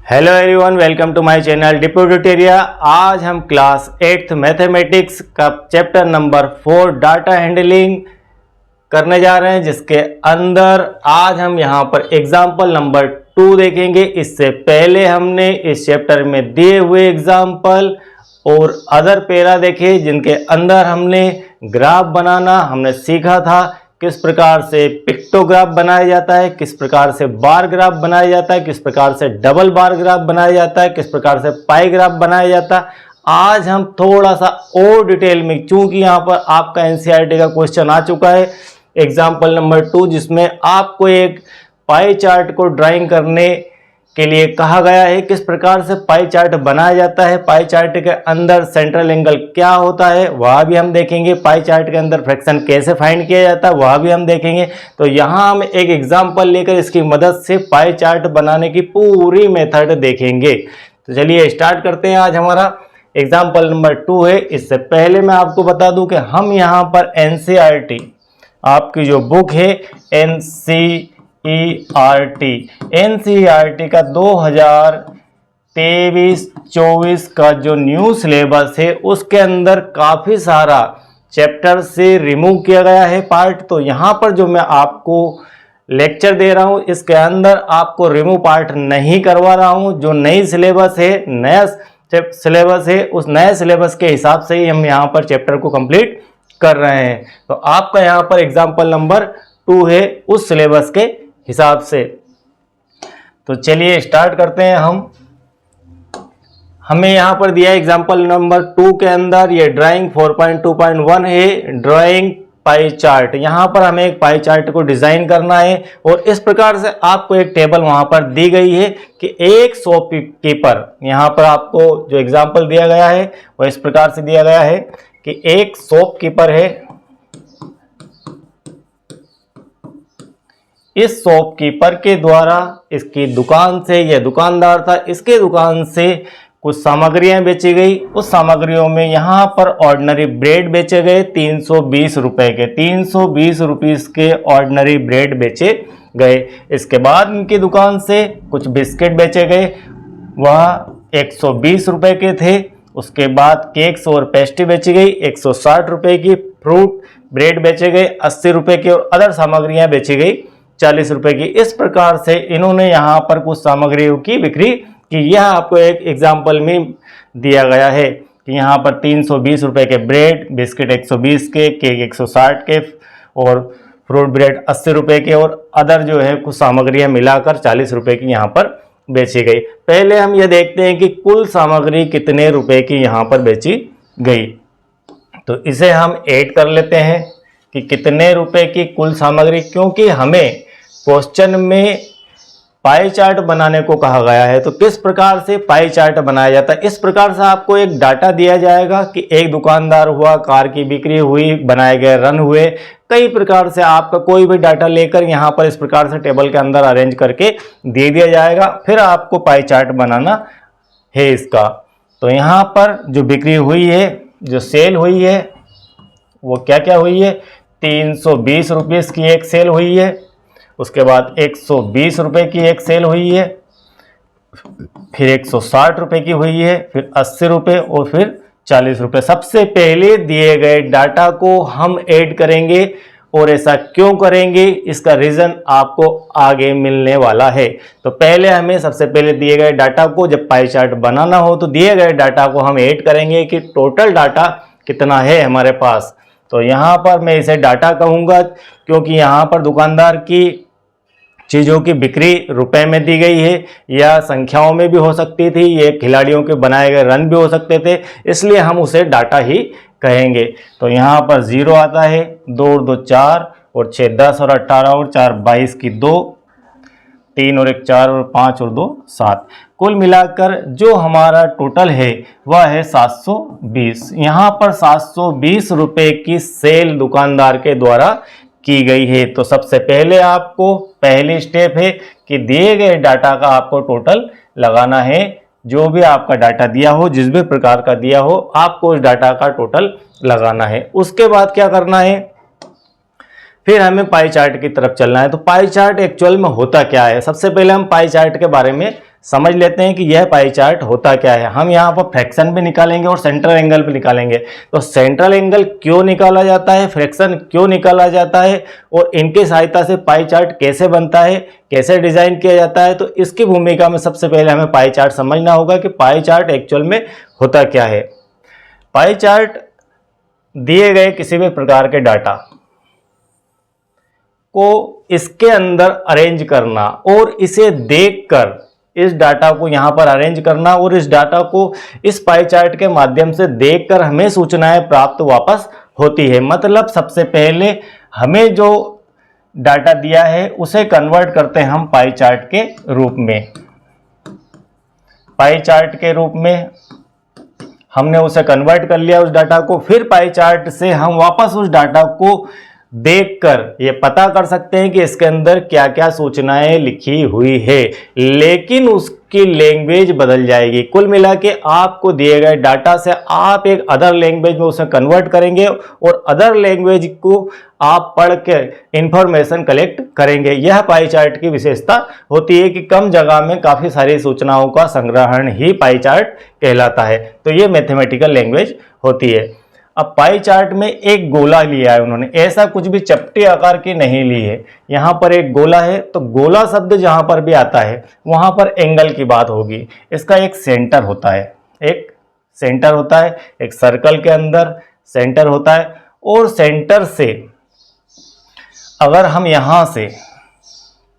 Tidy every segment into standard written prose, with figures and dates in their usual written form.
Hello everyone, welcome to my channel डिपो ट्यूटोरिया। आज हम क्लास 8th मैथमेटिक्स का चैप्टर नंबर 4 डाटा हैंडलिंग करने जा रहे हैं, जिसके अंदर आज हम यहां पर एग्जाम्पल नंबर 2 देखेंगे। इससे पहले हमने इस चैप्टर में दिए हुए एग्जाम्पल और अदर पैरा देखे, जिनके अंदर हमने ग्राफ बनाना हमने सीखा था। किस प्रकार से पिक्टोग्राफ बनाया जाता है, किस प्रकार से बार ग्राफ बनाया जाता है, किस प्रकार से डबल बार ग्राफ बनाया जाता है, किस प्रकार से पाई ग्राफ बनाया जाता है। आज हम थोड़ा सा और डिटेल में, चूंकि यहाँ पर आपका एनसीईआरटी का क्वेश्चन आ चुका है एग्जाम्पल नंबर 2, जिसमें आपको एक पाई चार्ट को ड्राइंग करने के लिए कहा गया है। किस प्रकार से पाई चार्ट बनाया जाता है, पाई चार्ट के अंदर सेंट्रल एंगल क्या होता है वह भी हम देखेंगे। पाई चार्ट के अंदर फ्रैक्शन कैसे फाइंड किया जाता है वह भी हम देखेंगे। तो यहाँ हम एक एग्जांपल लेकर इसकी मदद से पाई चार्ट बनाने की पूरी मेथड देखेंगे। तो चलिए स्टार्ट करते हैं। आज हमारा एग्जाम्पल नंबर 2 है। इससे पहले मैं आपको बता दूं कि हम यहाँ पर एनसीईआरटी, आपकी जो बुक है एनसीईआरटी का 2023-24 का जो न्यू सिलेबस है, उसके अंदर काफ़ी सारा चैप्टर से रिमूव किया गया है पार्ट। तो यहाँ पर जो मैं आपको लेक्चर दे रहा हूँ, इसके अंदर आपको रिमूव पार्ट नहीं करवा रहा हूँ। जो नई सिलेबस है, नया सिलेबस है, उस नए सिलेबस के हिसाब से ही हम यहाँ पर चैप्टर को कंप्लीट कर रहे हैं। तो आपका यहाँ पर एग्जाम्पल नंबर 2 है उस सिलेबस के हिसाब से। तो चलिए स्टार्ट करते हैं। हमें यहाँ पर दिया एग्जाम्पल नंबर 2 के अंदर ये ड्राइंग 4.2.1 है, ड्राइंग पाई चार्ट। यहाँ पर हमें एक पाई चार्ट को डिजाइन करना है और इस प्रकार से आपको एक टेबल वहाँ पर दी गई है कि एक शॉपकीपर, यहाँ पर आपको जो एग्जाम्पल दिया गया है वो इस प्रकार से दिया गया है कि एक शॉपकीपर है। इस शॉपकीपर के द्वारा इसकी दुकान से, यह दुकानदार था, इसके दुकान से कुछ सामग्रियां बेची गई। उस सामग्रियों में यहाँ पर ऑर्डिनरी ब्रेड बेचे गए 320 रुपए के, 320 रुपीस के ऑर्डिनरी ब्रेड बेचे गए। इसके बाद इनकी दुकान से कुछ बिस्किट बेचे गए, वह 120 रुपए के थे। उसके बाद केक्स और पेस्ट्री बेची गई 160 रुपए की, फ्रूट ब्रेड बेचे गए 80 रुपए की और अदर सामग्रियां बेची गई 40 रुपए की। इस प्रकार से इन्होंने यहाँ पर कुछ सामग्रियों की बिक्री की। यह आपको एक एग्जाम्पल में दिया गया है कि यहाँ पर 320 रुपए के ब्रेड, बिस्किट 120 के, केक 160 के और फ्रूट ब्रेड 80 रुपए के और अदर जो है कुछ सामग्रियां मिलाकर 40 रुपए की यहाँ पर बेची गई। पहले हम यह देखते हैं कि कुल सामग्री कितने रुपए की यहाँ पर बेची गई। तो इसे हम ऐड कर लेते हैं कि कितने रुपए की कुल सामग्री, क्योंकि हमें क्वेश्चन में पाई चार्ट बनाने को कहा गया है। तो किस प्रकार से पाई चार्ट बनाया जाता है, इस प्रकार से आपको एक डाटा दिया जाएगा कि एक दुकानदार हुआ, कार की बिक्री हुई, बनाए गए रन हुए, कई प्रकार से आपका कोई भी डाटा लेकर यहाँ पर इस प्रकार से टेबल के अंदर अरेंज करके दे दिया जाएगा। फिर आपको पाई चार्ट बनाना है इसका। तो यहाँ पर जो बिक्री हुई है, जो सेल हुई है, वो क्या क्या हुई है, 320 रुपीस की एक सेल हुई है, उसके बाद 120 रुपए की एक सेल हुई है, फिर 160 रुपए की हुई है, फिर 80 रुपए और फिर 40 रुपए। सबसे पहले दिए गए डाटा को हम ऐड करेंगे और ऐसा क्यों करेंगे इसका रीजन आपको आगे मिलने वाला है। तो पहले हमें सबसे पहले दिए गए डाटा को, जब पाई चार्ट बनाना हो तो दिए गए डाटा को हम ऐड करेंगे कि टोटल डाटा कितना है हमारे पास। तो यहाँ पर मैं इसे डाटा कहूँगा, क्योंकि यहाँ पर दुकानदार की चीज़ों की बिक्री रुपए में दी गई है या संख्याओं में भी हो सकती थी, ये खिलाड़ियों के बनाए गए रन भी हो सकते थे, इसलिए हम उसे डाटा ही कहेंगे। तो यहाँ पर 0 आता है, 2 और 2 4 और 6 10 और 18 और 4 22 की 2, 3 और 1 4 और 5 और 2 7। कुल मिलाकर जो हमारा टोटल है वह है 720। यहाँ पर 720 रुपए की सेल दुकानदार के द्वारा की गई है। तो सबसे पहले आपको पहली स्टेप है कि दिए गए डाटा का आपको टोटल लगाना है। जो भी आपका डाटा दिया हो, जिस भी प्रकार का दिया हो, आपको उस डाटा का टोटल लगाना है। उसके बाद क्या करना है, फिर हमें पाई चार्ट की तरफ चलना है। तो पाई चार्ट एक्चुअल में होता क्या है, सबसे पहले हम पाई चार्ट के बारे में समझ लेते हैं कि यह पाई चार्ट होता क्या है। हम यहाँ पर फ्रैक्शन भी निकालेंगे और सेंट्रल एंगल भी निकालेंगे। तो सेंट्रल एंगल क्यों निकाला जाता है, फ्रैक्शन क्यों निकाला जाता है और इनके सहायता से पाई चार्ट कैसे बनता है, कैसे डिजाइन किया जाता है, तो इसकी भूमिका में सबसे पहले हमें पाई चार्ट समझना होगा कि पाई चार्ट एक्चुअल में होता क्या है। पाई चार्ट दिए गए किसी भी प्रकार के डाटा को इसके अंदर अरेंज करना और इसे देखकर इस डाटा को यहाँ पर अरेंज करना और इस डाटा को इस पाई चार्ट के माध्यम से देखकर हमें सूचनाएं प्राप्त वापस होती है। मतलब सबसे पहले हमें जो डाटा दिया है उसे कन्वर्ट करते हैं हम पाई चार्ट के रूप में। पाई चार्ट के रूप में हमने उसे कन्वर्ट कर लिया उस डाटा को, फिर पाई चार्ट से हम वापस उस डाटा को देखकर ये पता कर सकते हैं कि इसके अंदर क्या क्या सूचनाएं लिखी हुई है, लेकिन उसकी लैंग्वेज बदल जाएगी। कुल मिला के आपको दिए गए डाटा से आप एक अदर लैंग्वेज में उसे कन्वर्ट करेंगे और अदर लैंग्वेज को आप पढ़ के इंफॉर्मेशन कलेक्ट करेंगे। यह पाई चार्ट की विशेषता होती है कि कम जगह में काफ़ी सारी सूचनाओं का संग्रहण ही पाई चार्ट कहलाता है। तो ये मैथमेटिकल लैंग्वेज होती है। अब पाई चार्ट में एक गोला लिया है उन्होंने, ऐसा कुछ भी चपटे आकार की नहीं ली है। यहाँ पर एक गोला है, तो गोला शब्द जहाँ पर भी आता है वहाँ पर एंगल की बात होगी। इसका एक सेंटर होता है, एक सेंटर होता है, एक सर्कल के अंदर सेंटर होता है और सेंटर से अगर हम यहाँ से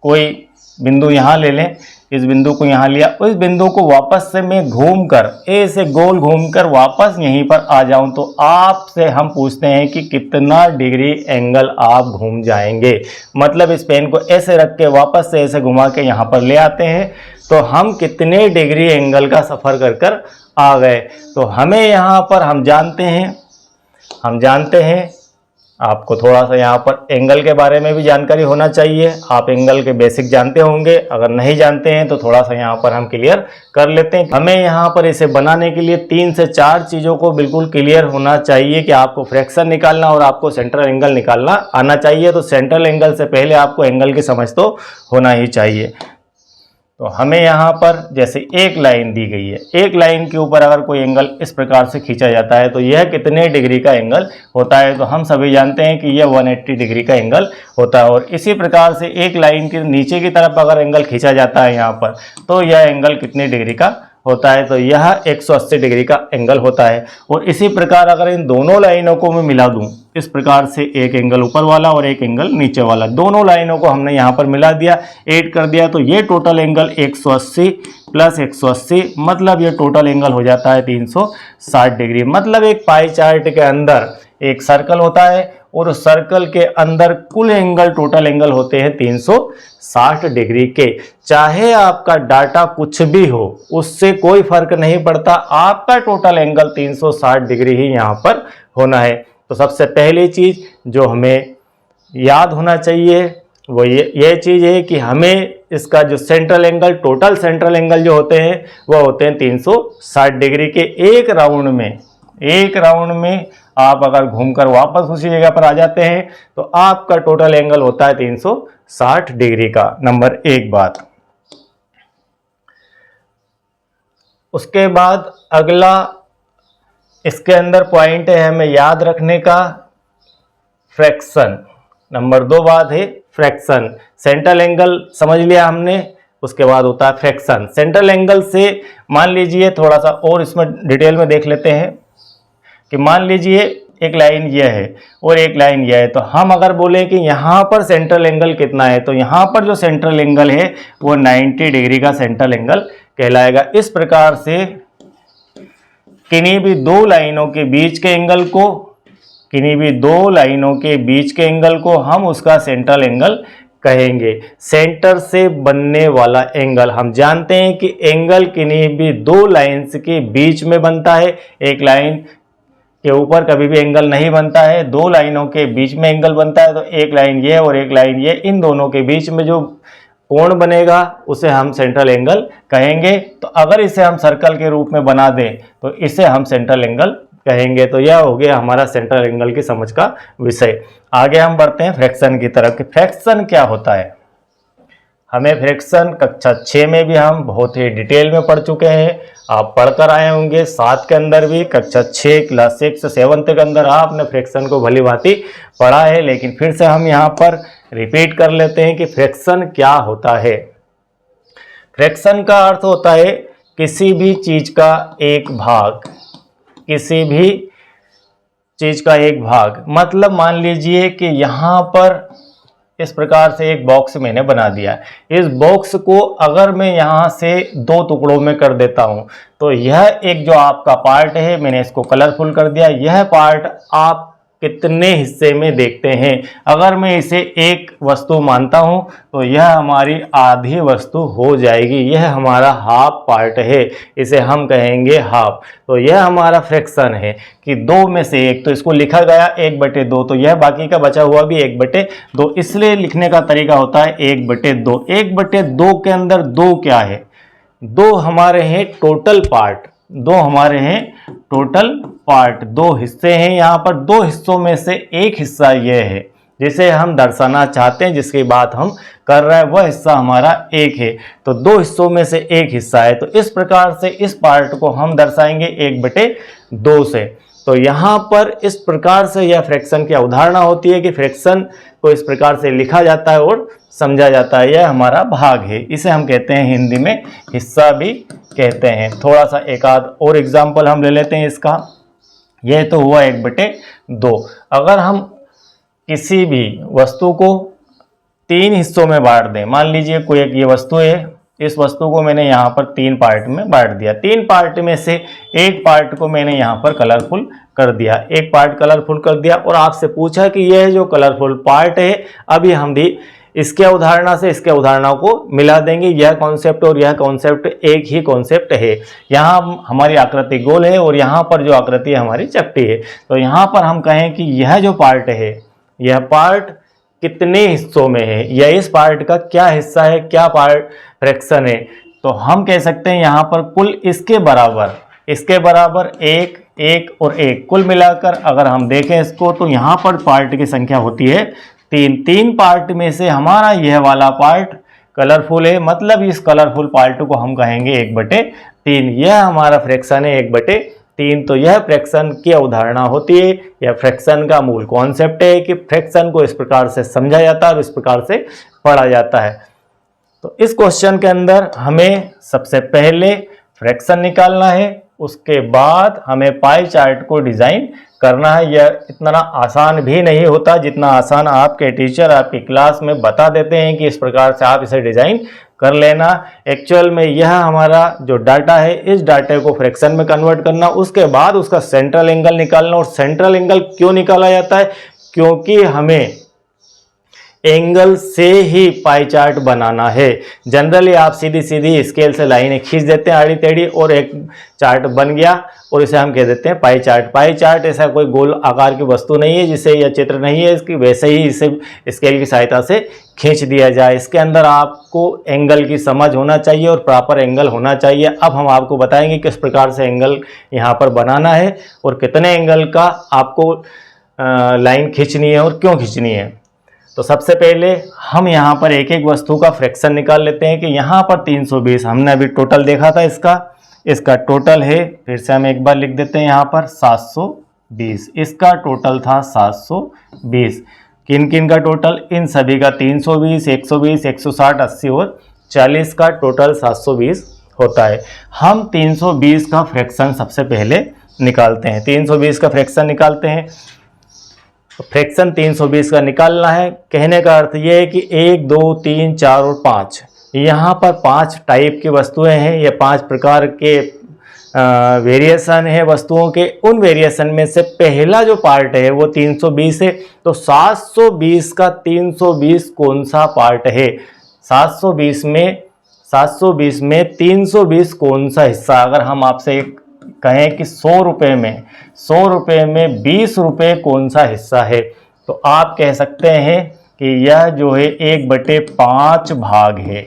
कोई बिंदु यहाँ ले लें, इस बिंदु को यहाँ लिया, उस बिंदु को वापस से मैं घूमकर ऐसे गोल घूमकर वापस यहीं पर आ जाऊं, तो आपसे हम पूछते हैं कि कितना डिग्री एंगल आप घूम जाएंगे। मतलब इस पेन को ऐसे रख के वापस से ऐसे घुमा के यहाँ पर ले आते हैं तो हम कितने डिग्री एंगल का सफ़र कर कर आ गए। तो हमें यहाँ पर हम जानते हैं आपको थोड़ा सा यहाँ पर एंगल के बारे में भी जानकारी होना चाहिए। आप एंगल के बेसिक जानते होंगे, अगर नहीं जानते हैं तो थोड़ा सा यहाँ पर हम क्लियर कर लेते हैं। हमें यहाँ पर इसे बनाने के लिए 3 से 4 चीज़ों को बिल्कुल क्लियर होना चाहिए कि आपको फ्रैक्शन निकालना और आपको सेंट्रल एंगल निकालना आना चाहिए। तो सेंट्रल एंगल से पहले आपको एंगल की समझ तो होना ही चाहिए। तो हमें यहाँ पर जैसे एक लाइन दी गई है, एक लाइन के ऊपर अगर कोई एंगल इस प्रकार से खींचा जाता है तो यह कितने डिग्री का एंगल होता है। तो हम सभी जानते हैं कि यह 180 डिग्री का एंगल होता है। और इसी प्रकार से एक लाइन के नीचे की तरफ अगर एंगल खींचा जाता है यहाँ पर तो यह एंगल कितने डिग्री का होता है, तो यह 180 डिग्री का एंगल होता है। और इसी प्रकार अगर इन दोनों लाइनों को मैं मिला दूं, इस प्रकार से एक एंगल ऊपर वाला और एक एंगल नीचे वाला, दोनों लाइनों को हमने यहाँ पर मिला दिया, ऐड कर दिया, तो ये टोटल एंगल 180 प्लस 180 मतलब ये टोटल एंगल हो जाता है 360 डिग्री। मतलब एक पाई चार्ट के अंदर एक सर्कल होता है और उस सर्कल के अंदर कुल एंगल टोटल एंगल होते हैं 360 डिग्री के। चाहे आपका डाटा कुछ भी हो उससे कोई फर्क नहीं पड़ता, आपका टोटल एंगल 360 डिग्री ही यहाँ पर होना है। तो सबसे पहली चीज़ जो हमें याद होना चाहिए वो ये चीज़ है कि हमें इसका जो central angle, total central angle जो होते हैं वो होते हैं 360 डिग्री के। एक राउंड में आप अगर घूमकर वापस उसी जगह पर आ जाते हैं तो आपका टोटल एंगल होता है 360 डिग्री का। नंबर 1 बात। उसके बाद अगला इसके अंदर पॉइंट है हमें याद रखने का, फ्रैक्शन। नंबर 2 बात है फ्रैक्शन। सेंट्रल एंगल समझ लिया हमने, उसके बाद होता है फ्रैक्शन। सेंट्रल एंगल से मान लीजिए थोड़ा सा और इसमें डिटेल में देख लेते हैं कि मान लीजिए एक लाइन यह है और एक लाइन यह है, तो हम अगर बोले कि यहाँ पर सेंट्रल एंगल कितना है तो यहाँ पर जो सेंट्रल एंगल है वो 90 डिग्री का सेंट्रल एंगल कहलाएगा। इस प्रकार से किन्हीं भी दो लाइनों के बीच के एंगल को हम उसका सेंट्रल एंगल कहेंगे। सेंटर से बनने वाला एंगल, हम जानते हैं कि एंगल किन्हीं भी दो लाइन्स के बीच में बनता है। एक लाइन के ऊपर कभी भी एंगल नहीं बनता है, दो लाइनों के बीच में एंगल बनता है। तो एक लाइन ये और एक लाइन ये, इन दोनों के बीच में जो कोण बनेगा उसे हम सेंट्रल एंगल कहेंगे। तो अगर इसे हम सर्कल के रूप में बना दें तो इसे हम सेंट्रल एंगल कहेंगे। तो यह हो गया हमारा सेंट्रल एंगल की समझ का विषय। आगे हम बढ़ते हैं फ्रैक्शन की तरफ कि फ्रैक्शन क्या होता है। हमें फ्रैक्शन कक्षा 6 में भी हम बहुत ही डिटेल में पढ़ चुके हैं, आप पढ़कर आए होंगे। 7 के अंदर भी, कक्षा 6 क्लास 6 से 7 के अंदर आपने फ्रैक्शन को भली भांति पढ़ा है, लेकिन फिर से हम यहाँ पर रिपीट कर लेते हैं कि फ्रैक्शन क्या होता है। फ्रैक्शन का अर्थ होता है किसी भी चीज का एक भाग, किसी भी चीज का एक भाग। मतलब मान लीजिए कि यहाँ पर इस प्रकार से एक बॉक्स मैंने बना दिया, इस बॉक्स को अगर मैं यहाँ से 2 टुकड़ों में कर देता हूँ तो यह एक जो आपका पार्ट है, मैंने इसको कलरफुल कर दिया, यह पार्ट आप कितने हिस्से में देखते हैं। अगर मैं इसे एक वस्तु मानता हूं तो यह हमारी आधी वस्तु हो जाएगी, यह हमारा हाफ पार्ट है, इसे हम कहेंगे हाफ। तो यह हमारा फ्रैक्शन है कि 2 में से 1, तो इसको लिखा गया 1/2, तो यह बाकी का बचा हुआ भी 1/2, इसलिए लिखने का तरीका होता है 1/2। 1/2 के अंदर 2 क्या है? 2 हमारे हैं टोटल पार्ट, 2 हमारे हैं टोटल पार्ट, 2 हिस्से हैं। यहाँ पर 2 हिस्सों में से एक हिस्सा यह है जिसे हम दर्शाना चाहते हैं, जिसकी बात हम कर रहे हैं, वह हिस्सा हमारा 1 है। तो 2 हिस्सों में से एक हिस्सा है, तो इस प्रकार से इस पार्ट को हम दर्शाएंगे 1/2 से। तो यहाँ पर इस प्रकार से यह फ्रैक्शन की अवधारणा होती है कि फ्रैक्शन को इस प्रकार से लिखा जाता है और समझा जाता है, यह हमारा भाग है, इसे हम कहते हैं हिंदी में हिस्सा भी कहते हैं। थोड़ा सा एक आध और एग्जाम्पल हम ले लेते हैं इसका। यह तो हुआ 1/2। अगर हम किसी भी वस्तु को 3 हिस्सों में बांट दें, मान लीजिए कोई एक ये वस्तु है, इस वस्तु को मैंने यहाँ पर 3 पार्ट में बांट दिया, 3 पार्ट में से एक पार्ट को मैंने यहाँ पर कलरफुल कर दिया, एक पार्ट कलरफुल कर दिया और आपसे पूछा कि यह जो कलरफुल पार्ट है, अभी हम भी इसके अवधारणा से इसके अवधारणा को मिला देंगे। यह कॉन्सेप्ट और यह कॉन्सेप्ट एक ही कॉन्सेप्ट है। यहाँ हमारी आकृति गोल है और यहाँ पर जो आकृति है हमारी चपटी है। तो यहाँ पर हम कहें कि यह जो पार्ट है, यह पार्ट कितने हिस्सों में है, या इस पार्ट का क्या हिस्सा है, क्या पार्ट फ्रैक्शन है, तो हम कह सकते हैं यहाँ पर कुल इसके बराबर 1, 1 और 1, कुल मिलाकर अगर हम देखें इसको तो यहाँ पर पार्ट की संख्या होती है 3 पार्ट में से हमारा यह वाला पार्ट कलरफुल है, मतलब इस कलरफुल पार्ट को हम कहेंगे 1/3। यह हमारा फ्रैक्शन है 1/3। तो यह फ्रैक्शन की अवधारणा होती है, यह फ्रैक्शन का मूल कॉन्सेप्ट है कि फ्रैक्शन को इस प्रकार से समझा जाता है और इस प्रकार से पढ़ा जाता है। तो इस क्वेश्चन के अंदर हमें सबसे पहले फ्रैक्शन निकालना है, उसके बाद हमें पाई चार्ट को डिजाइन करना है। यह इतना आसान भी नहीं होता जितना आसान आपके टीचर आपकी क्लास में बता देते हैं कि इस प्रकार से आप इसे डिजाइन कर लेना। एक्चुअल में यह हमारा जो डाटा है, इस डाटे को फ्रैक्शन में कन्वर्ट करना, उसके बाद उसका सेंट्रल एंगल निकालना। और सेंट्रल एंगल क्यों निकाला जाता है? क्योंकि हमें एंगल से ही पाई चार्ट बनाना है। जनरली आप सीधी सीधी स्केल से लाइनें खींच देते हैं आड़ी टेढ़ी और एक चार्ट बन गया और इसे हम कह देते हैं पाई चार्ट। पाई चार्ट ऐसा कोई गोल आकार की वस्तु नहीं है जिसे यह चित्र नहीं है इसकी, वैसे ही इसे स्केल की सहायता से खींच दिया जाए। इसके अंदर आपको एंगल की समझ होना चाहिए और प्रॉपर एंगल होना चाहिए। अब हम आपको बताएंगे किस प्रकार से एंगल यहाँ पर बनाना है और कितने एंगल का आपको लाइन खींचनी है और क्यों खींचनी है। तो सबसे पहले हम यहाँ पर एक एक वस्तु का फ्रैक्शन निकाल लेते हैं कि यहाँ पर 320 हमने अभी टोटल देखा था, इसका टोटल है, फिर से हम एक बार लिख देते हैं यहाँ पर 720, इसका टोटल था 720। किन किन का टोटल? इन सभी का 320, 120, 160, 80 और 40 का टोटल 720 होता है। हम 320 का फ्रैक्शन सबसे पहले निकालते हैं। 320 का फ्रैक्शन निकालते हैं। फ्रैक्शन 320 का निकालना है, कहने का अर्थ ये है कि 1, 2, 3, 4 और 5, यहाँ पर 5 टाइप की वस्तुएं हैं, ये 5 प्रकार के वेरिएशन है वस्तुओं के। उन वेरिएशन में से पहला जो पार्ट है वो 320 है। तो 720 का 320 कौन सा पार्ट है? 720 में 320 कौन सा हिस्सा? अगर हम आपसे कहें कि 100 रुपये में 20 रुपये कौन सा हिस्सा है, तो आप कह सकते हैं कि यह जो है 1/5 भाग है।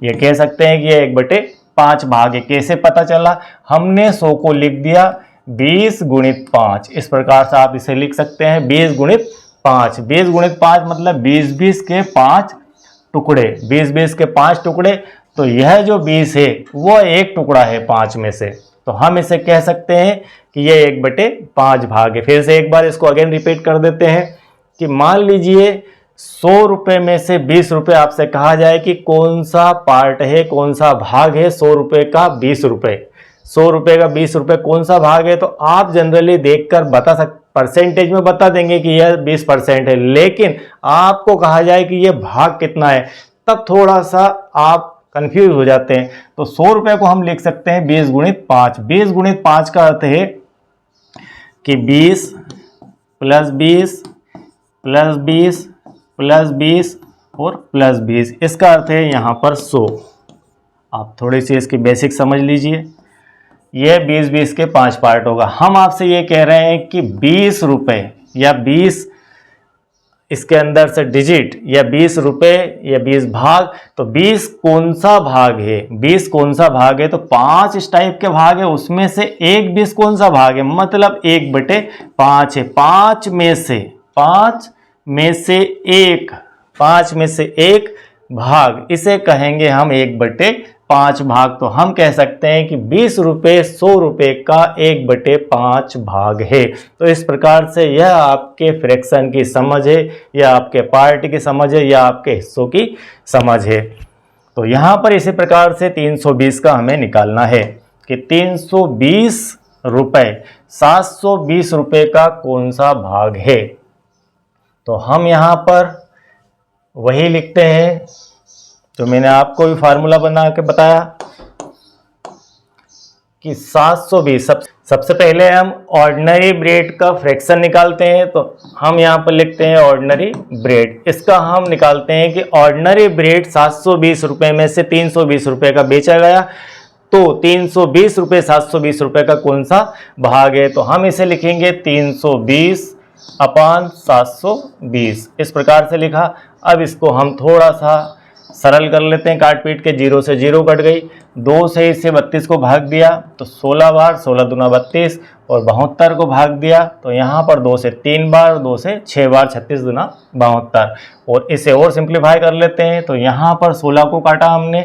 ये कह सकते हैं कि यह 1/5 भाग है। कैसे पता चला? हमने 100 को लिख दिया 20 गुणित 5, इस प्रकार से आप इसे लिख सकते हैं 20 गुणित 5। 20 गुणित 5 मतलब 20 के 5 टुकड़े, 20-20 के 5 टुकड़े, तो यह जो 20 है वो एक टुकड़ा है 5 में से। तो हम इसे कह सकते हैं कि ये 1/5 भाग है। फिर से एक बार इसको अगेन रिपीट कर देते हैं कि मान लीजिए 100 रुपये में से 20 रुपये आपसे कहा जाए कि कौन सा पार्ट है, कौन सा भाग है 100 रुपये का 20 रुपये, 100 रुपये का 20 रुपये कौन सा भाग है। तो आप जनरली देखकर बता परसेंटेज में बता देंगे कि यह 20% है, लेकिन आपको कहा जाए कि यह भाग कितना है, तब थोड़ा सा आप कंफ्यूज हो जाते हैं। तो 100 रुपये को हम लिख सकते हैं 20 गुणित 5। 20 गुणित 5 का अर्थ है कि 20 प्लस 20 प्लस 20 प्लस 20 और प्लस 20, इसका अर्थ है यहाँ पर 100। आप थोड़ी सी इसकी बेसिक समझ लीजिए। यह 20-20 के 5 पार्ट होगा। हम आपसे ये कह रहे हैं कि 20 रुपये या 20 इसके अंदर से डिजिट या 20 रुपये या 20 भाग, तो 20 कौन सा भाग है, 20 कौन सा भाग है। तो 5 इस टाइप के भाग है, उसमें से एक 20 कौन सा भाग है, मतलब 1/5 है। 5 में से एक भाग, इसे कहेंगे हम 1/5 भाग। तो हम कह सकते हैं कि 20 रुपये 100 रुपये का 1/5 भाग है। तो इस प्रकार से यह आपके फ्रैक्शन की समझ है, या आपके पार्ट की समझ है, या आपके हिस्सों की समझ है। तो यहाँ पर इसी प्रकार से 320 का हमें निकालना है कि 320 रुपये 720 रुपये का कौन सा भाग है। तो हम यहाँ पर वही लिखते हैं जो मैंने आपको भी फार्मूला बना के बताया कि 720। सबसे पहले हम ऑर्डिनरी ब्रेड का फ्रैक्शन निकालते हैं। तो हम यहाँ पर लिखते हैं ऑर्डिनरी ब्रेड। इसका हम निकालते हैं कि ऑर्डिनरी ब्रेड 720 रुपये में से 320 रुपये का बेचा गया, तो 320 रुपये 720 रुपये का कौन सा भाग है। तो हम इसे लिखेंगे 320/720, इस प्रकार से लिखा। अब इसको हम थोड़ा सा सरल कर लेते हैं, काट पीट के। 0 से 0 कट गई, 2 से इसे 32 को भाग दिया तो 16 बार, 16 दूना 32, और 72 को भाग दिया तो यहाँ पर 2 से 3 बार, 2 से 6 बार, 36 दूना 72। और इसे और सिंप्लीफाई कर लेते हैं। तो यहाँ पर 16 को काटा हमने,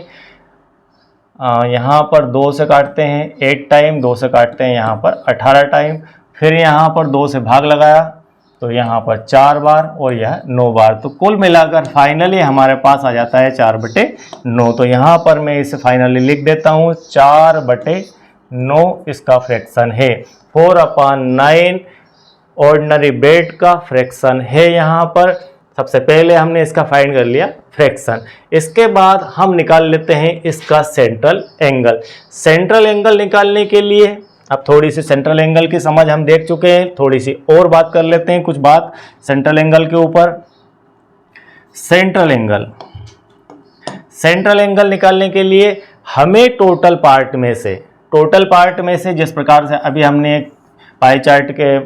यहाँ पर 2 से काटते हैं 8 टाइम, 2 से काटते हैं यहाँ पर 18 टाइम, फिर यहाँ पर 2 से भाग लगाया तो यहाँ पर 4 बार और यह 9 बार। तो कुल मिलाकर फाइनली हमारे पास आ जाता है 4/9। तो यहाँ पर मैं इसे फाइनली लिख देता हूँ 4/9 इसका फ्रैक्शन है। 4/9 ऑर्डिनरी ब्रेड का फ्रैक्शन है। यहाँ पर सबसे पहले हमने इसका फाइंड कर लिया फ्रैक्शन। इसके बाद हम निकाल लेते हैं इसका सेंट्रल एंगल। सेंट्रल एंगल निकालने के लिए अब थोड़ी सी सेंट्रल एंगल की समझ हम देख चुके हैं, थोड़ी सी और बात कर लेते हैं, कुछ बात सेंट्रल एंगल के ऊपर। सेंट्रल एंगल निकालने के लिए हमें टोटल पार्ट में से जिस प्रकार से अभी हमने पाई चार्ट के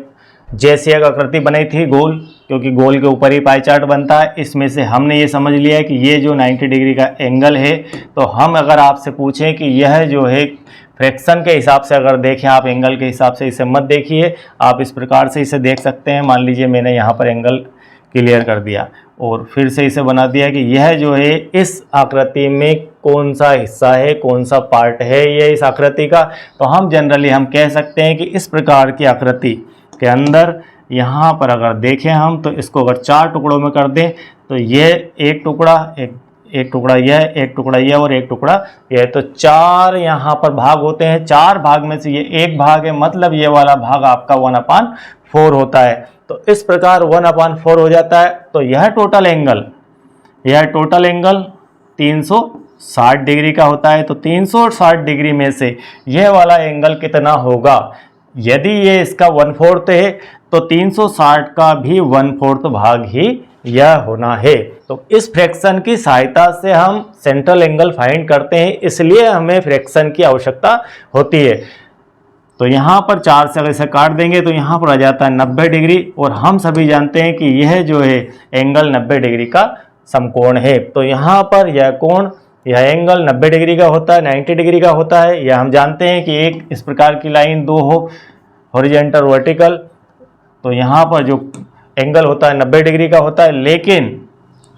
जैसी एक आकृति बनाई थी गोल, क्योंकि गोल के ऊपर ही पाई चार्ट बनता है, इसमें से हमने ये समझ लिया है कि ये जो 90 डिग्री का एंगल है। तो हम अगर आपसे पूछें कि यह जो है फ्रैक्शन के हिसाब से अगर देखें, आप एंगल के हिसाब से इसे मत देखिए, आप इस प्रकार से इसे देख सकते हैं। मान लीजिए मैंने यहाँ पर एंगल क्लियर कर दिया और फिर से इसे बना दिया कि यह जो है इस आकृति में कौन सा हिस्सा है, कौन सा पार्ट है ये इस आकृति का। तो हम जनरली हम कह सकते हैं कि इस प्रकार की आकृति के अंदर यहाँ पर अगर देखें हम, तो इसको अगर 4 टुकड़ों में कर दें तो यह एक टुकड़ा, एक टुकड़ा यह, एक टुकड़ा यह और एक टुकड़ा यह, तो 4 यहाँ पर भाग होते हैं। 4 भाग में से ये एक भाग है, मतलब ये वाला भाग आपका 1/4 होता है। तो इस प्रकार 1/4 हो जाता है। तो यह टोटल एंगल 360 डिग्री का होता है। तो 360 डिग्री में से यह वाला एंगल कितना होगा, यदि ये इसका 1/4 है तो 360 का भी 1/4 भाग ही यह होना है। तो इस फ्रैक्शन की सहायता से हम सेंट्रल एंगल फाइंड करते हैं, इसलिए हमें फ्रैक्शन की आवश्यकता होती है। तो यहाँ पर 4 से अगर इसे काट देंगे तो यहाँ पर आ जाता है 90 डिग्री, और हम सभी जानते हैं कि यह जो है एंगल 90 डिग्री का समकोण है। तो यहाँ पर यह एंगल 90 डिग्री का होता है, 90 डिग्री का होता है। यह हम जानते हैं कि एक इस प्रकार की लाइन 2 हो हॉरिजॉन्टल वर्टिकल, तो यहाँ पर जो एंगल होता है 90 डिग्री का होता है। लेकिन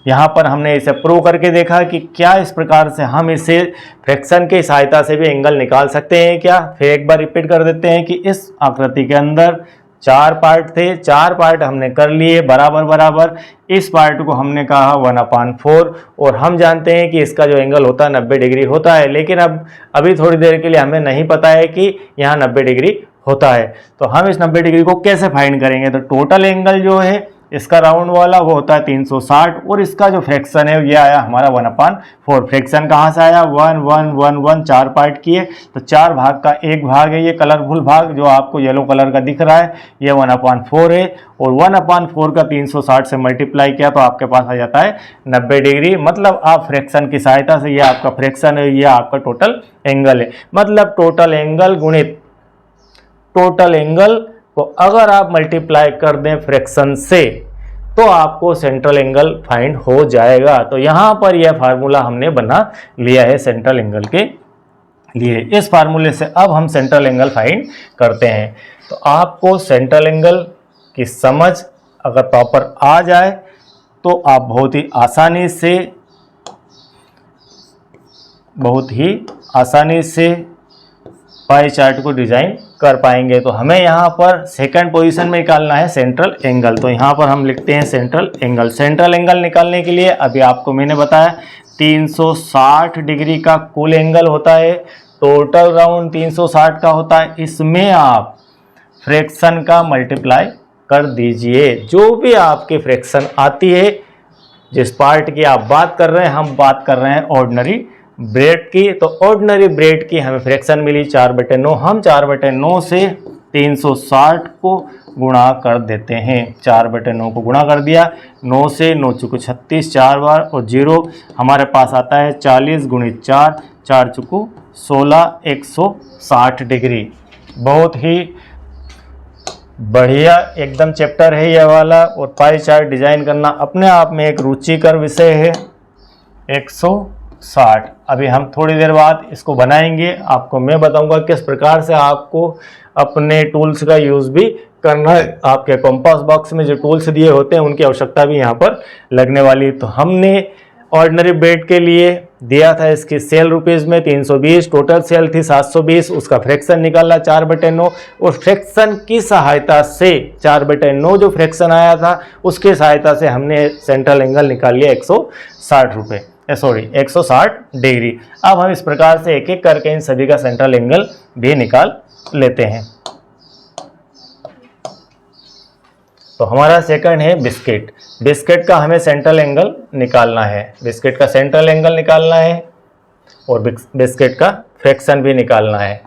यहाँ पर हमने इसे प्रूव करके देखा कि क्या इस प्रकार से हम इसे फ्रैक्शन की सहायता से भी एंगल निकाल सकते हैं क्या। फिर एक बार रिपीट कर देते हैं कि इस आकृति के अंदर 4 पार्ट थे, 4 पार्ट हमने कर लिए बराबर बराबर। इस पार्ट को हमने कहा 1/4 और हम जानते हैं कि इसका जो एंगल होता है 90 डिग्री होता है, लेकिन अभी थोड़ी देर के लिए हमें नहीं पता है कि यहाँ 90 डिग्री होता है। तो हम इस 90 डिग्री को कैसे फाइंड करेंगे। तो टोटल एंगल जो है इसका राउंड वाला वो होता है 360 और इसका जो फ्रैक्शन है ये आया हमारा 1/4। फ्रैक्शन कहाँ से आया 1 1 1 1, 4 पार्ट किए तो 4 भाग का एक भाग है ये कलरफुल भाग जो आपको येलो कलर का दिख रहा है, ये 1/4 है। और 1/4 का 360 से मल्टीप्लाई किया तो आपके पास आ जाता है 90 डिग्री। मतलब आप फ्रैक्शन की सहायता से, ये आपका फ्रैक्शन है, ये आपका टोटल एंगल है। मतलब टोटल एंगल गुणित टोटल एंगल को अगर आप मल्टीप्लाई कर दें फ्रैक्शन से तो आपको सेंट्रल एंगल फाइंड हो जाएगा। तो यहाँ पर यह फार्मूला हमने बना लिया है सेंट्रल एंगल के लिए। इस फार्मूले से अब हम सेंट्रल एंगल फाइंड करते हैं। तो आपको सेंट्रल एंगल की समझ अगर प्रॉपर आ जाए तो आप बहुत ही आसानी से पाई चार्ट को डिजाइन कर पाएंगे। तो हमें यहाँ पर सेकंड पोजीशन में निकालना है सेंट्रल एंगल। तो यहाँ पर हम लिखते हैं सेंट्रल एंगल। सेंट्रल एंगल निकालने के लिए अभी आपको मैंने बताया 360 डिग्री का कुल एंगल होता है, टोटल राउंड 360 का होता है। इसमें आप फ्रैक्शन का मल्टीप्लाई कर दीजिए। जो भी आपकी फ्रैक्शन आती है, जिस पार्ट की आप बात कर रहे हैं, हम बात कर रहे हैं ऑर्डिनरी ब्रेड की। तो ऑर्डिनरी ब्रेड की हमें फ्रैक्शन मिली 4/9। हम 4/9 से 360 को गुणा कर देते हैं। 4/9 को गुणा कर दिया, 9 से 9 चुको 36 4 बार और 0 हमारे पास आता है 40 गुणित 4, 4 चुको 16, 160 डिग्री। बहुत ही बढ़िया एकदम चैप्टर है यह वाला। और पाई चार्ट डिजाइन करना अपने आप में एक रुचिकर विषय है। 160 अभी हम थोड़ी देर बाद इसको बनाएंगे। आपको मैं बताऊंगा किस प्रकार से आपको अपने टूल्स का यूज़ भी करना है। आपके कंपास बॉक्स में जो टूल्स दिए होते हैं उनकी आवश्यकता भी यहाँ पर लगने वाली। तो हमने ऑर्डिनरी ब्रेड के लिए दिया था इसकी सेल रुपीज़ में 320, टोटल सेल थी 720। उसका फ्रैक्शन निकाला 4/9 और फ्रैक्शन की सहायता से 4/9 जो फ्रैक्शन आया था उसकी सहायता से हमने सेंट्रल एंगल निकाल लिया 160 डिग्री। अब हम इस प्रकार से एक एक करके इन सभी का सेंट्रल एंगल भी निकाल लेते हैं। तो हमारा सेकंड है बिस्किट। बिस्किट का हमें सेंट्रल एंगल निकालना है। बिस्किट का सेंट्रल एंगल निकालना है और बिस्किट का फ्रैक्शन भी निकालना है।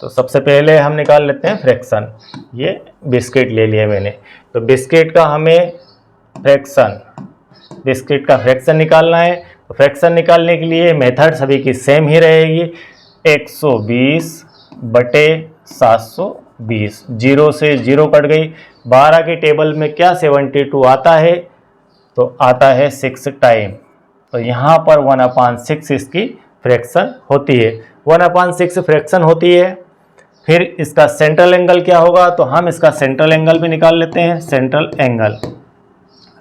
तो सबसे पहले हम निकाल लेते हैं फ्रैक्शन। ये बिस्किट ले लिया मैंने। तो बिस्किट का हमें बिस्किट का फ्रैक्शन निकालना है। तो फ्रैक्शन निकालने के लिए मेथड सभी की सेम ही रहेगी। 120/720, 0 से 0 कट गई। 12 के टेबल में क्या 72 आता है, तो आता है 6 टाइम। तो यहाँ पर 1/6 इसकी फ्रैक्शन होती है। 1/6 फ्रैक्शन होती है। फिर इसका सेंट्रल एंगल क्या होगा, तो हम इसका सेंट्रल एंगल भी निकाल लेते हैं।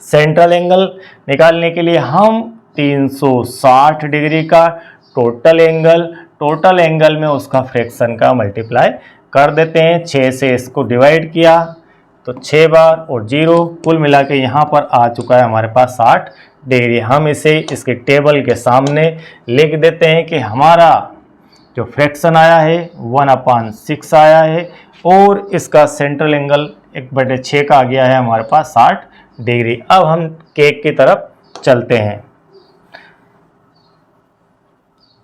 सेंट्रल एंगल निकालने के लिए हम 360 डिग्री का टोटल एंगल में उसका फ्रैक्शन का मल्टीप्लाई कर देते हैं। 6 से इसको डिवाइड किया तो 6 बार और 0 कुल मिला के यहाँ पर आ चुका है हमारे पास 60 डिग्री। हम इसे इसके टेबल के सामने लिख देते हैं कि हमारा जो फ्रैक्शन आया है 1/6 आया है और इसका सेंट्रल एंगल 1/6 का आ गया है हमारे पास 60 डिग्री। अब हम केक की तरफ चलते हैं।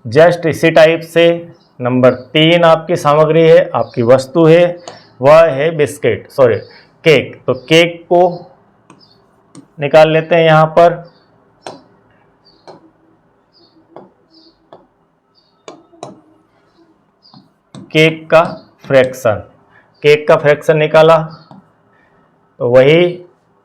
जस्ट इसी टाइप से नंबर 3 आपकी सामग्री है, आपकी वस्तु है, वह है केक। तो केक को निकाल लेते हैं। यहाँ पर केक का फ्रैक्शन निकाला तो वही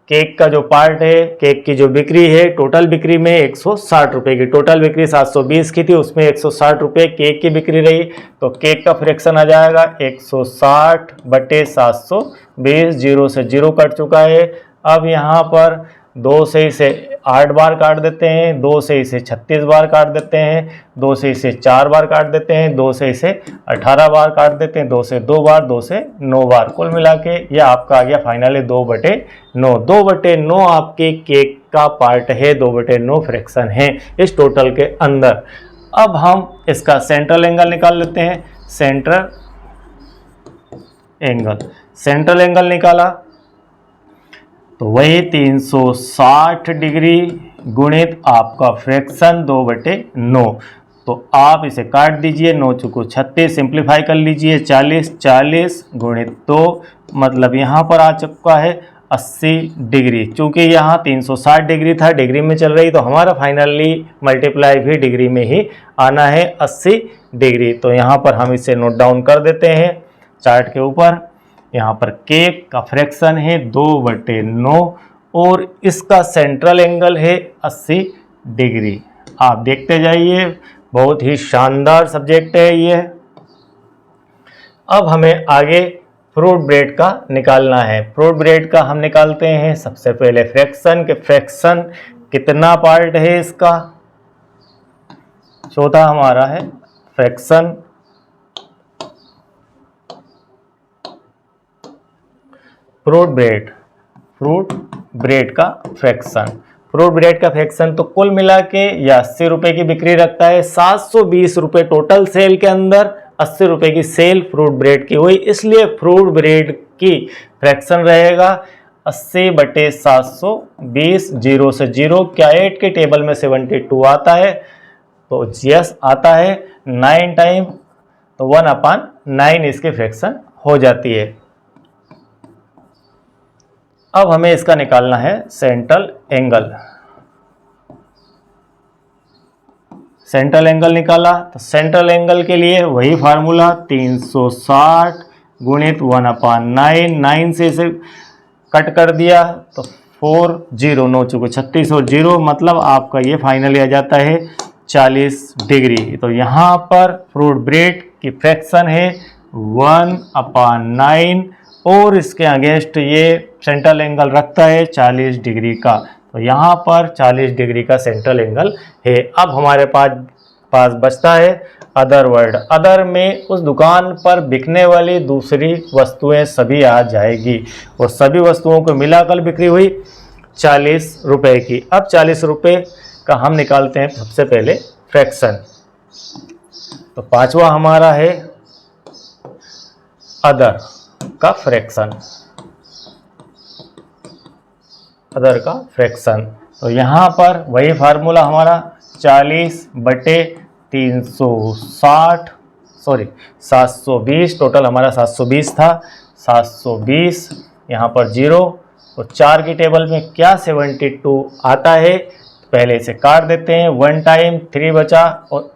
केक का जो पार्ट है, केक की जो बिक्री है, टोटल बिक्री में 160 रुपये की, टोटल बिक्री 720 की थी, उसमें 160 रुपये केक की बिक्री रही। तो केक का फ्रैक्शन आ जाएगा 160/720, 0 से 0 कट चुका है। अब यहाँ पर 2 से इसे 8 बार काट देते हैं, 2 से इसे 36 बार काट देते हैं, 2 से इसे 4 बार काट देते हैं, 2 से इसे 18 बार काट देते हैं, 2 से 2 बार, 2 से 9 बार। कुल मिला के यह आपका आ गया फाइनली 2/9। 2/9 आपके केक का पार्ट है, 2/9 फ्रैक्शन है इस टोटल के अंदर। अब हम इसका सेंट्रल एंगल निकाल लेते हैं। सेंट्रल एंगल निकाला तो वही 360 डिग्री गुणित आपका फ्रैक्शन 2/9। तो आप इसे काट दीजिए, 9 चौको 36, सिंप्लीफाई कर लीजिए, 40 गुणित 2 मतलब यहाँ पर आ चुका है 80 डिग्री। चूँकि यहाँ 360 डिग्री था, डिग्री में चल रही, तो हमारा फाइनली मल्टीप्लाई भी डिग्री में ही आना है 80 डिग्री। तो यहाँ पर हम इसे नोट डाउन कर देते हैं चार्ट के ऊपर। यहाँ पर केक का फ्रैक्शन है 2/9 और इसका सेंट्रल एंगल है 80 डिग्री। आप देखते जाइए, बहुत ही शानदार सब्जेक्ट है ये। अब हमें आगे फ्रूट ब्रेड का निकालना है। फ्रूट ब्रेड का हम निकालते हैं सबसे पहले फ्रैक्शन के। फ्रैक्शन कितना पार्ट है इसका? चौथा हमारा है फ्रैक्शन। फ्रूट ब्रेड का फ्रैक्शन तो कुल मिला के यह 80 रुपये की बिक्री रखता है। 720 रुपये टोटल सेल के अंदर 80 रुपये की सेल फ्रूट ब्रेड की हुई, इसलिए फ्रूट ब्रेड की फ्रैक्शन रहेगा 80/720। 0 से 0 क्या 8 के टेबल में 72 आता है, तो यस आता है 9 टाइम, तो 1/9 इसकी फ्रैक्शन हो जाती है। अब हमें इसका निकालना है सेंट्रल एंगल निकाला तो सेंट्रल एंगल के लिए वही फार्मूला 360 गुणित 1/9। 9 से इसे कट कर दिया तो 4 0 9 चौको 36 और 0 मतलब आपका ये फाइनली आ जाता है 40 डिग्री। तो यहाँ पर फ्रूट ब्रेड की फ्रैक्शन है 1/9 और इसके अगेंस्ट ये सेंट्रल एंगल रखता है 40 डिग्री का। तो यहाँ पर 40 डिग्री का सेंट्रल एंगल है। अब हमारे पास बचता है अदर वर्ड। अदर में उस दुकान पर बिकने वाली दूसरी वस्तुएं सभी आ जाएगी और सभी वस्तुओं को मिलाकर बिक्री हुई 40 रुपये की। अब 40 रुपये का हम निकालते हैं सबसे पहले फ्रैक्शन। तो पांचवा हमारा है अदर का फ्रैक्शन। तो यहाँ पर वही फार्मूला हमारा 720 टोटल हमारा 720 था। 720 यहाँ पर 0 तो 4 की टेबल में क्या 72 आता है, पहले इसे काट देते हैं 1 टाइम, 3 बचा और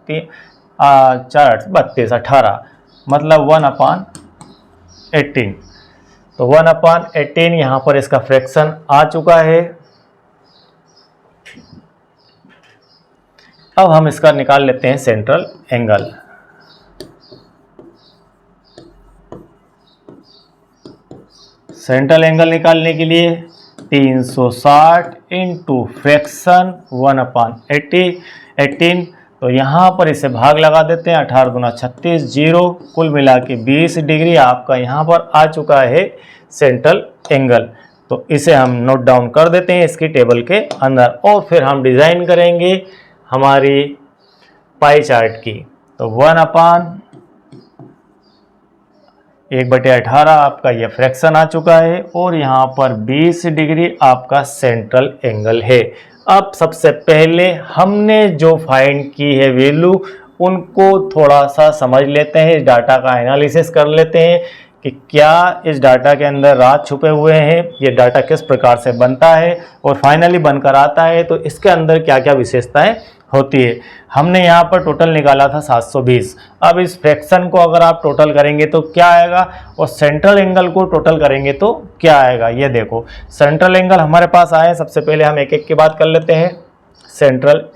4 32 18 मतलब 1/18। तो 1/18 यहाँ पर इसका फ्रैक्शन आ चुका है। अब हम इसका निकाल लेते हैं सेंट्रल एंगल। सेंट्रल एंगल निकालने के लिए 360 इंटू फ्रैक्शन 1/18। तो यहाँ पर इसे भाग लगा देते हैं, 18 दूना 36 0 कुल मिला के 20 डिग्री आपका यहाँ पर आ चुका है सेंट्रल एंगल। तो इसे हम नोट डाउन कर देते हैं इसकी टेबल के अंदर और फिर हम डिज़ाइन करेंगे हमारी पाई चार्ट की। तो 1/18 आपका यह फ्रैक्शन आ चुका है और यहाँ पर 20 डिग्री आपका सेंट्रल एंगल है। अब सबसे पहले हमने जो फाइंड की है वैल्यू उनको थोड़ा सा समझ लेते हैं, इस डाटा का एनालिसिस कर लेते हैं कि क्या इस डाटा के अंदर राज छुपे हुए हैं, ये डाटा किस प्रकार से बनता है और फाइनली बनकर आता है तो इसके अंदर क्या क्या विशेषताएं होती है। हमने यहाँ पर टोटल निकाला था 720। अब इस फ्रैक्शन को अगर आप टोटल करेंगे तो क्या आएगा और सेंट्रल एंगल को टोटल करेंगे तो क्या आएगा, ये देखो। सेंट्रल एंगल हमारे पास आए, सबसे पहले हम एक एक की बात कर लेते हैं। सेंट्रल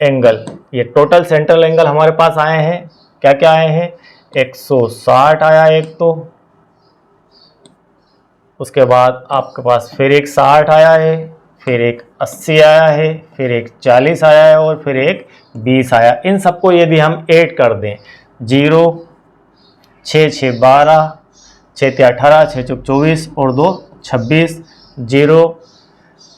एंगल ये टोटल सेंट्रल एंगल हमारे पास आए हैं, क्या क्या आए हैं, 160 आया एक, तो उसके बाद आपके पास फिर एक 60 आया है, फिर एक 80 आया है, फिर एक 40 आया है और फिर एक 20 आया। इन सबको यदि हम ऐड कर दें, 0 6 6 12, 6 3 18, 6 चौक 24 और 2 26, 0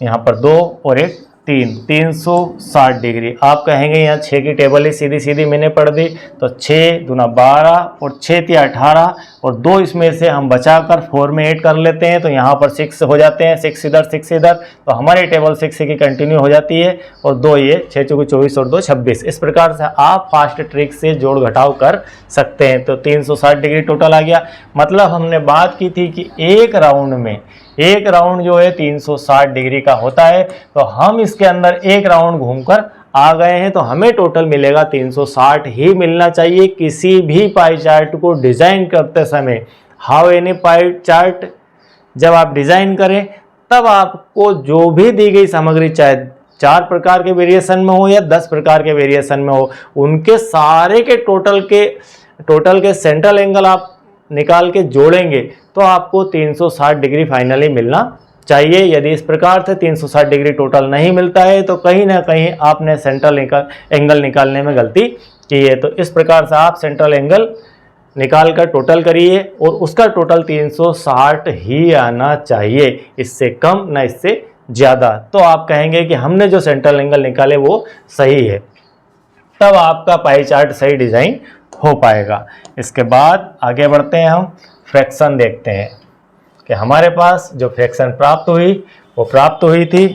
यहाँ पर 2 और एक 3, 360 डिग्री। आप कहेंगे यहाँ 6 की टेबल ही सीधी सीधी मैंने पढ़ दी, तो 6 दूना 12 और 6 3 18 और 2 इसमें से हम बचाकर 4 में ऐड कर लेते हैं, तो यहाँ पर 6 हो जाते हैं, 6 इधर 6 इधर, तो हमारी टेबल 6 की कंटिन्यू हो जाती है। और 2 ये 6 चौके 24 और 2 26। इस प्रकार से आप फास्ट ट्रिक से जोड़ घटाव कर सकते हैं। तो 360 डिग्री टोटल आ गया। मतलब हमने बात की थी कि एक राउंड जो है 360 डिग्री का होता है, तो हम इसके अंदर एक राउंड घूमकर आ गए हैं, तो हमें टोटल मिलेगा 360 ही मिलना चाहिए। किसी भी पाई चार्ट को डिजाइन करते समय, हाउ एनी पाई चार्ट जब आप डिजाइन करें तब आपको जो भी दी गई सामग्री, चाहे 4 प्रकार के वेरिएशन में हो या 10 प्रकार के वेरिएशन में हो, उनके सारे के टोटल के सेंट्रल एंगल आप निकाल के जोड़ेंगे तो आपको 360 डिग्री फाइनली मिलना चाहिए। यदि इस प्रकार से 360 डिग्री टोटल नहीं मिलता है तो कहीं ना कहीं आपने सेंट्रल एंगल निकालने में गलती की है। तो इस प्रकार से आप सेंट्रल एंगल निकाल कर टोटल करिए और उसका टोटल 360 ही आना चाहिए, इससे कम ना इससे ज़्यादा। तो आप कहेंगे कि हमने जो सेंट्रल एंगल निकाले वो सही है, तब आपका पाई चार्ट सही डिज़ाइन हो पाएगा। इसके बाद आगे बढ़ते हैं, हम फ्रैक्शन देखते हैं कि हमारे पास जो फ्रैक्शन प्राप्त हुई वो प्राप्त हुई थी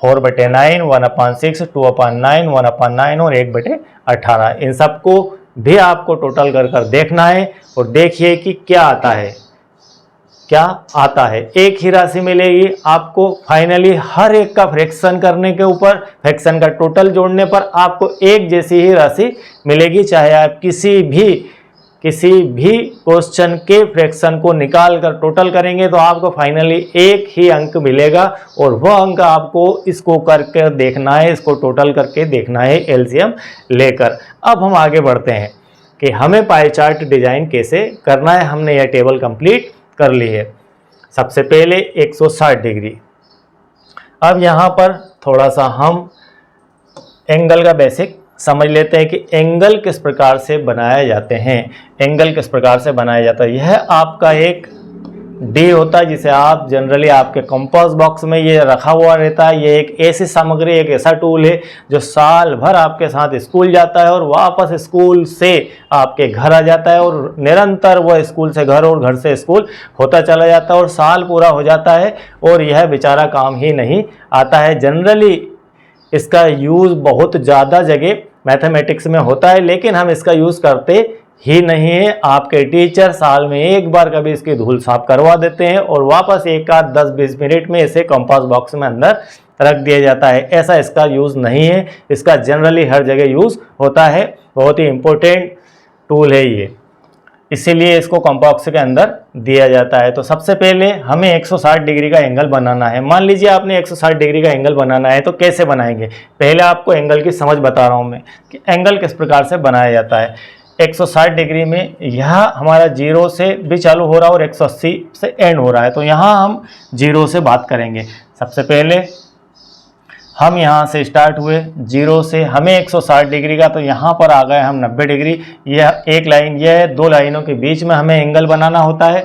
4/9, 1/6, 2/9, 1/9 और 1/18। इन सबको भी आपको टोटल कर देखना है और देखिए कि क्या आता है। एक ही राशि मिलेगी आपको फाइनली। हर एक का फ्रैक्शन करने के ऊपर, फ्रैक्शन का टोटल जोड़ने पर आपको एक जैसी ही राशि मिलेगी। चाहे आप किसी भी क्वेश्चन के फ्रैक्शन को निकाल कर टोटल करेंगे तो आपको फाइनली एक ही अंक मिलेगा और वह अंक आपको इसको करके देखना है, इसको टोटल करके देखना है एलसीएम लेकर। अब हम आगे बढ़ते हैं कि हमें पाई चार्ट डिजाइन कैसे करना है। हमने यह टेबल कंप्लीट कर ली है। सबसे पहले 160 डिग्री। अब यहाँ पर थोड़ा सा हम एंगल का बेसिक समझ लेते हैं कि एंगल किस प्रकार से बनाए जाते हैं। एंगल किस प्रकार से बनाया जाता है, यह आपका एक डी होता है जिसे आप जनरली आपके कंपास बॉक्स में ये रखा हुआ रहता है। ये एक ऐसी सामग्री, एक ऐसा टूल है जो साल भर आपके साथ स्कूल जाता है और वापस स्कूल से आपके घर आ जाता है और निरंतर वह स्कूल से घर और घर से स्कूल होता चला जाता है और साल पूरा हो जाता है और यह बेचारा काम ही नहीं आता है। जनरली इसका यूज़ बहुत ज़्यादा जगह मैथमेटिक्स में होता है, लेकिन हम इसका यूज़ करते ही नहीं है। आपके टीचर साल में एक बार कभी इसकी धूल साफ करवा देते हैं और वापस एक आध 10-20 मिनट में इसे कंपास बॉक्स में अंदर रख दिया जाता है। ऐसा इसका यूज़ नहीं है। इसका जनरली हर जगह यूज़ होता है। बहुत ही इम्पोर्टेंट टूल है ये, इसीलिए इसको कंपास के अंदर दिया जाता है। तो सबसे पहले हमें 160 डिग्री का एंगल बनाना है। मान लीजिए आपने 160 डिग्री का एंगल बनाना है, तो कैसे बनाएंगे। पहले आपको एंगल की समझ बता रहा हूं मैं कि एंगल किस प्रकार से बनाया जाता है। 160 डिग्री में यह हमारा 0 से भी चालू हो रहा है और 180 से एंड हो रहा है, तो यहाँ हम 0 से बात करेंगे। सबसे पहले हम यहाँ से स्टार्ट हुए 0 से, हमें 160 डिग्री का, तो यहाँ पर आ गए हम 90 डिग्री। यह एक लाइन, यह है, 2 लाइनों के बीच में हमें एंगल बनाना होता है।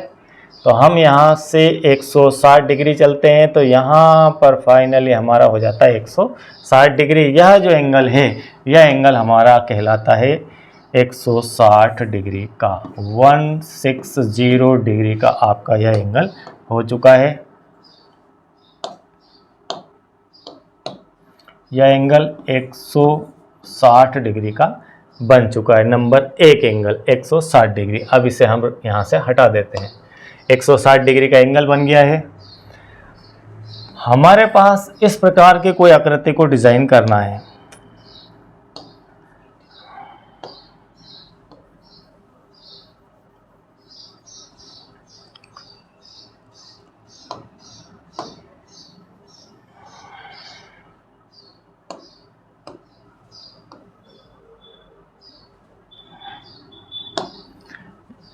तो हम यहाँ से 160 डिग्री चलते हैं, तो यहाँ पर फाइनली हमारा हो जाता है 160 डिग्री। यह जो एंगल है, यह एंगल हमारा कहलाता है 160 डिग्री का। 160 डिग्री का आपका यह एंगल हो चुका है। यह एंगल 160 डिग्री का बन चुका है। Number 1 angle 160 degree. अब इसे हम यहाँ से हटा देते हैं। 160 डिग्री का एंगल बन गया है। हमारे पास इस प्रकार के कोई आकृति को डिजाइन करना है।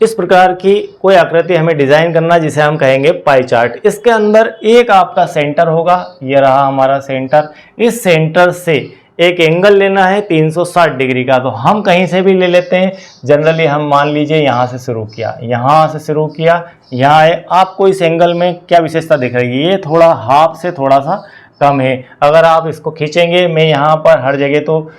इस प्रकार की कोई आकृति हमें डिजाइन करना जिसे हम कहेंगे पाई चार्ट। इसके अंदर एक आपका सेंटर होगा, ये रहा हमारा सेंटर। इस सेंटर से एक एंगल लेना है 360 डिग्री का, तो हम कहीं से भी ले लेते हैं। जनरली हम मान लीजिए यहाँ से शुरू किया, यहाँ से शुरू किया, यहाँ है। आपको इस एंगल में क्या विशेषता दिख रही है? ये थोड़ा हाफ से थोड़ा सा कम है। अगर आप इसको खींचेंगे, मैं यहाँ पर हर जगह तो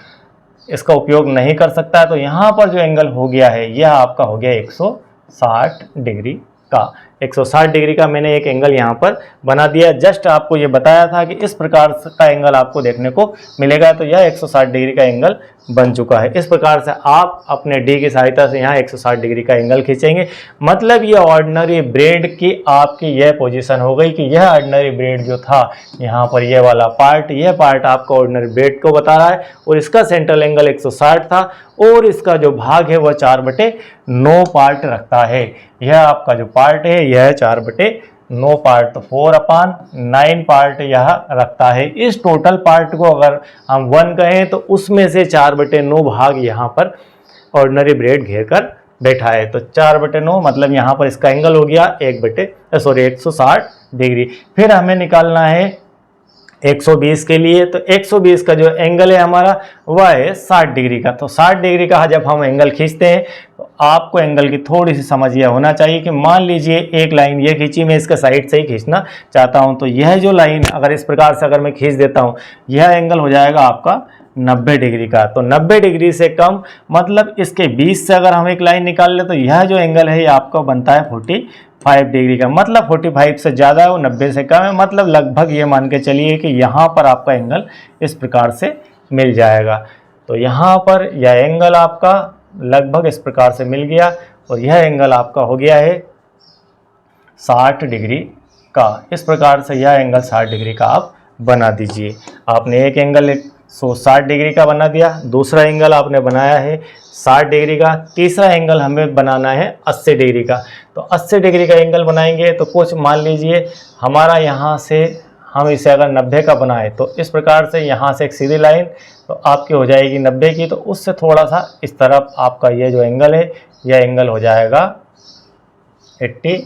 इसका उपयोग नहीं कर सकता, तो यहाँ पर जो एंगल हो गया है यह आपका हो गया 160 डिग्री का। 160 डिग्री का मैंने एक एंगल यहाँ पर बना दिया। जस्ट आपको ये बताया था कि इस प्रकार का एंगल आपको देखने को मिलेगा, तो यह 160 डिग्री का एंगल बन चुका है। इस प्रकार से आप अपने डी की सहायता से यहाँ 160 डिग्री का एंगल खींचेंगे। मतलब ये ऑर्डिनरी ब्रेड की आपकी यह पोजीशन हो गई कि यह ऑर्डिनरी ब्रेड जो था यहाँ पर, यह वाला पार्ट, यह पार्ट आपका ऑर्डिनरी ब्रेड को बता रहा है, और इसका सेंट्रल एंगल 160 था, और इसका जो भाग है वह 4/9 पार्ट रखता है। यह आपका जो पार्ट है यह 4/9 पार्ट, तो 4/9 पार्ट यह रखता है। इस टोटल पार्ट को अगर हम 1 कहें तो उसमें से 4/9 भाग यहाँ पर ऑर्डिनरी ब्रेड घेर कर बैठा है। तो 4/9 मतलब यहाँ पर इसका एंगल हो गया 160 डिग्री। फिर हमें निकालना है 120 के लिए, तो 120 का जो एंगल है हमारा वह है 60 डिग्री का। तो 60 डिग्री का जब हम एंगल खींचते हैं तो आपको एंगल की थोड़ी सी समझ यह होना चाहिए कि मान लीजिए एक लाइन ये खींची, मैं इसका साइड से ही खींचना चाहता हूं, तो यह जो लाइन अगर इस प्रकार से अगर मैं खींच देता हूं, यह एंगल हो जाएगा आपका 90 डिग्री का। तो 90 डिग्री से कम मतलब इसके 20 से अगर हम एक लाइन निकाल ले तो यह जो एंगल है ये आपका बनता है 45 डिग्री का। मतलब 45 से ज़्यादा है, वो 90 से कम है, मतलब लगभग ये मान के चलिए कि यहाँ पर आपका एंगल इस प्रकार से मिल जाएगा। तो यहाँ पर यह एंगल आपका लगभग इस प्रकार से मिल गया, और यह एंगल आपका हो गया है 60 डिग्री का। इस प्रकार से यह एंगल 60 डिग्री का आप बना दीजिए। आपने एक एंगल 160 डिग्री का बना दिया, दूसरा एंगल आपने बनाया है 60 डिग्री का, तीसरा एंगल हमें बनाना है 80 डिग्री का। तो 80 डिग्री का एंगल बनाएंगे तो कुछ मान लीजिए हमारा यहाँ से हम इसे अगर 90 का बनाए तो इस प्रकार से यहाँ से एक सीधी लाइन तो आपकी हो जाएगी 90 की, तो उससे थोड़ा सा इस तरफ आपका ये जो एंगल है यह एंगल हो जाएगा 80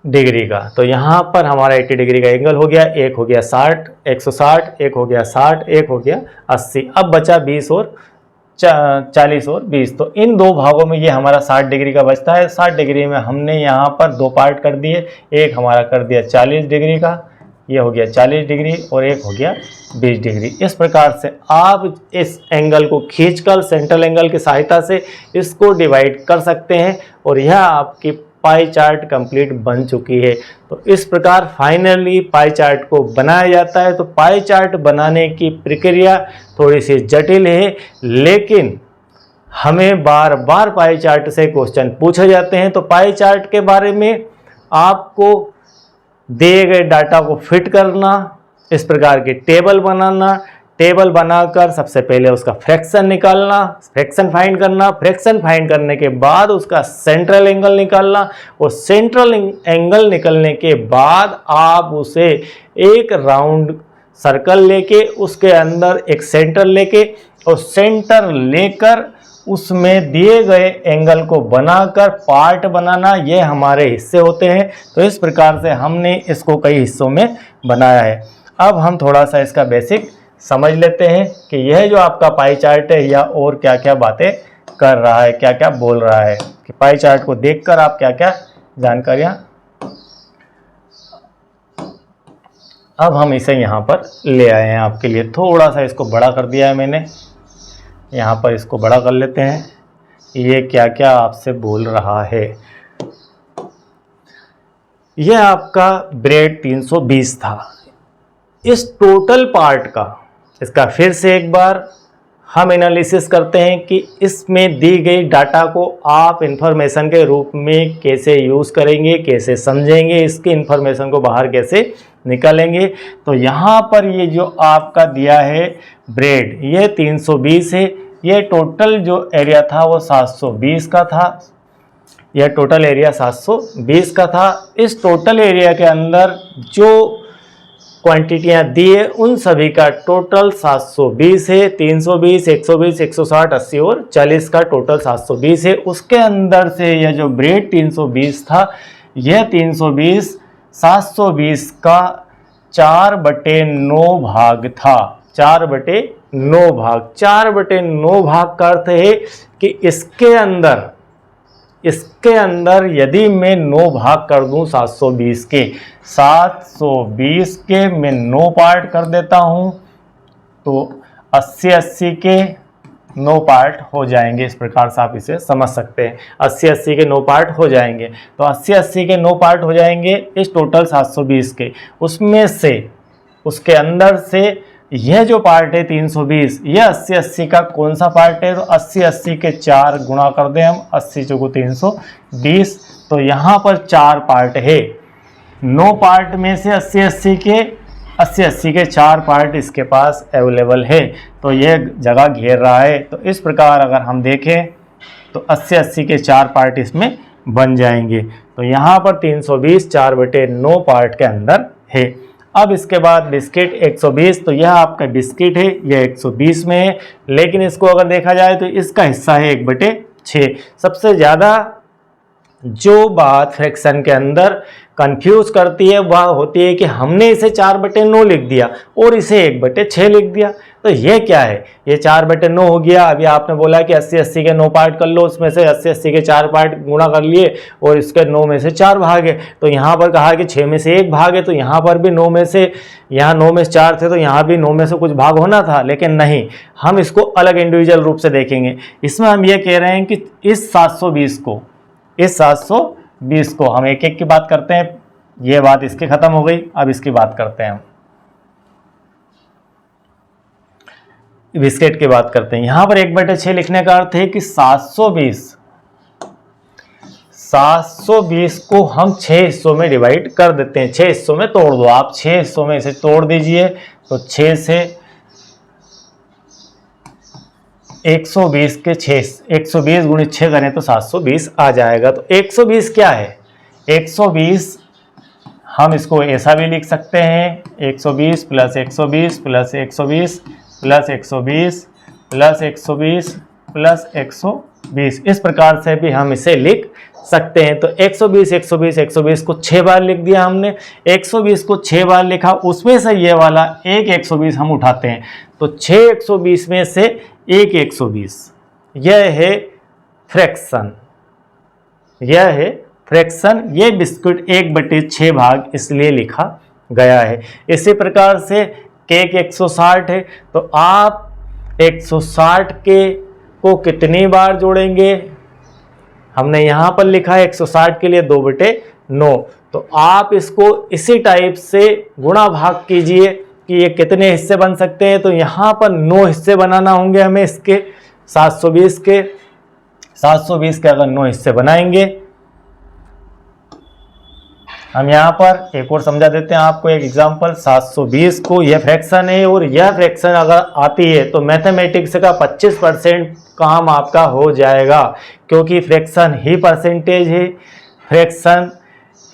डिग्री का। तो यहाँ पर हमारा 80 डिग्री का एंगल हो गया। एक हो गया 60, 160, एक हो गया 60, एक हो गया 80। अब बचा 20 और 40 और 20। तो इन दो भागों में ये हमारा 60 डिग्री का बचता है। 60 डिग्री में हमने यहाँ पर दो पार्ट कर दिए, एक हमारा कर दिया 40 डिग्री का, ये हो गया 40 डिग्री, और एक हो गया 20 डिग्री। इस प्रकार से आप इस एंगल को खींचकर सेंट्रल एंगल की सहायता से इसको डिवाइड कर सकते हैं, और यह आपकी पाई चार्ट कंप्लीट बन चुकी है। तो इस प्रकार फाइनली पाई चार्ट को बनाया जाता है। तो पाई चार्ट बनाने की प्रक्रिया थोड़ी सी जटिल है, लेकिन हमें बार बार पाई चार्ट से क्वेश्चन पूछे जाते हैं। तो पाई चार्ट के बारे में आपको दिए गए डाटा को फिट करना, इस प्रकार की टेबल बनाना, टेबल बनाकर सबसे पहले उसका फ्रैक्शन निकालना, फ्रैक्शन फाइंड करना, फ्रैक्शन फाइंड करने के बाद उसका सेंट्रल एंगल निकालना, और सेंट्रल एंगल निकलने के बाद आप उसे एक राउंड सर्कल लेके उसके अंदर एक सेंटर लेके और सेंटर लेकर उसमें दिए गए एंगल को बनाकर पार्ट बनाना, ये हमारे हिस्से होते हैं। तो इस प्रकार से हमने इसको कई हिस्सों में बनाया है। अब हम थोड़ा सा इसका बेसिक समझ लेते हैं कि यह जो आपका पाई चार्ट है या और क्या क्या बातें कर रहा है, क्या क्या बोल रहा है, कि पाई चार्ट को देखकर आप क्या क्या जानकारियां। अब हम इसे यहाँ पर ले आए हैं आपके लिए। थोड़ा सा इसको बड़ा कर दिया है मैंने, यहाँ पर इसको बड़ा कर लेते हैं। ये क्या क्या आपसे बोल रहा है। यह आपका ब्रेड 320 था। इस टोटल पार्ट का इसका फिर से एक बार हम एनालिसिस करते हैं कि इसमें दी गई डाटा को आप इंफॉर्मेशन के रूप में कैसे यूज़ करेंगे, कैसे समझेंगे, इसकी इंफॉर्मेशन को बाहर कैसे निकालेंगे। तो यहाँ पर ये जो आपका दिया है ब्रेड, ये 320 है। ये टोटल जो एरिया था वो 720 का था। यह टोटल एरिया 720 का था। इस टोटल एरिया के अंदर जो क्वांटिटियां दी है उन सभी का टोटल 720 है। 320, 120, 160, 80 और 40 का टोटल 720 है। उसके अंदर से यह जो ब्रेड 320 था, यह 320 720 का 4/9 भाग था। 4/9 भाग। 4/9 भाग का अर्थ है कि इसके अंदर यदि मैं 9 भाग कर दूं 720 के मैं 9 पार्ट कर देता हूं तो 80 के 9 पार्ट हो जाएंगे। इस प्रकार से आप इसे समझ सकते हैं। 80 के 9 पार्ट हो जाएंगे। तो 80 के 9 पार्ट हो जाएंगे इस टोटल 720 के। उसमें से उसके अंदर से यह जो पार्ट है 320, यह 80 का कौन सा पार्ट है? तो 80 के 4 गुणा कर दें हम, 80 चौको 320। तो यहाँ पर 4 पार्ट है। 9 पार्ट में से 80 के 4 पार्ट इसके पास अवेलेबल है। तो यह जगह घेर रहा है। तो इस प्रकार अगर हम देखें तो 80 के 4 पार्ट इसमें बन जाएंगे। तो यहाँ पर 320 4/9 पार्ट के अंदर है। अब इसके बाद बिस्किट 120, तो यह आपका बिस्किट है, यह 120 में है। लेकिन इसको अगर देखा जाए तो इसका हिस्सा है 1/6। सबसे ज़्यादा जो बात फ्रैक्शन के अंदर कंफ्यूज करती है वह होती है कि हमने इसे 4/9 लिख दिया और इसे 1/6 लिख दिया। तो यह क्या है? ये 4/9 हो गया। अभी आपने बोला कि 80 के 9 पार्ट कर लो, उसमें से 80 के 4 पार्ट गुणा कर लिए और इसके 9 में से 4 भाग है। तो यहाँ पर कहा कि 6 में से 1 भाग है। तो यहाँ पर भी 9 में से, यहाँ 9 में से 4 थे तो यहाँ भी 9 में से कुछ भाग होना था। लेकिन नहीं, हम इसको अलग इंडिविजुअल रूप से देखेंगे। इसमें हम ये कह रहे हैं कि इस 720 को हम एक एक की बात करते हैं। ये बात इसकी खत्म हो गई। अब इसकी बात करते हैं हम, बिस्किट की बात करते हैं। यहां पर 1/6 लिखने का अर्थ है कि 720 को हम 6 हिस्सों में डिवाइड कर देते हैं। 6 हिस्सों में तोड़ दो आप, 6 हिस्सों में इसे तोड़ दीजिए। तो 6 से 120 के 6, 120 गुणित 6 करें तो 720 आ जाएगा। तो 120 क्या है? 120 हम इसको ऐसा भी लिख सकते हैं, 120 plus 120 plus 120 plus 120 plus 120 plus 120, इस प्रकार से भी हम इसे लिख सकते हैं। तो 120 120 120 को 6 बार लिख दिया हमने। 120 को 6 बार लिखा, उसमें से ये वाला एक 120 हम उठाते हैं। तो 6 120 में से एक 120, यह है फ्रैक्शन। यह है फ्रैक्शन। ये बिस्कुट 1/6 भाग इसलिए लिखा गया है। इसी प्रकार से केक 160 है। तो आप 160 के को कितनी बार जोड़ेंगे? हमने यहाँ पर लिखा है 160 के लिए 2/9। तो आप इसको इसी टाइप से गुणा भाग कीजिए कि ये कितने हिस्से बन सकते हैं। तो यहाँ पर 9 हिस्से बनाना होंगे हमें इसके। 720 के अगर 9 हिस्से बनाएंगे, हम यहाँ पर एक और समझा देते हैं आपको एक एग्जांपल। 720 को यह फ्रैक्शन है और यह फ्रैक्शन अगर आती है तो मैथमेटिक्स का 25% काम आपका हो जाएगा, क्योंकि फ्रैक्शन ही परसेंटेज है, फ्रैक्शन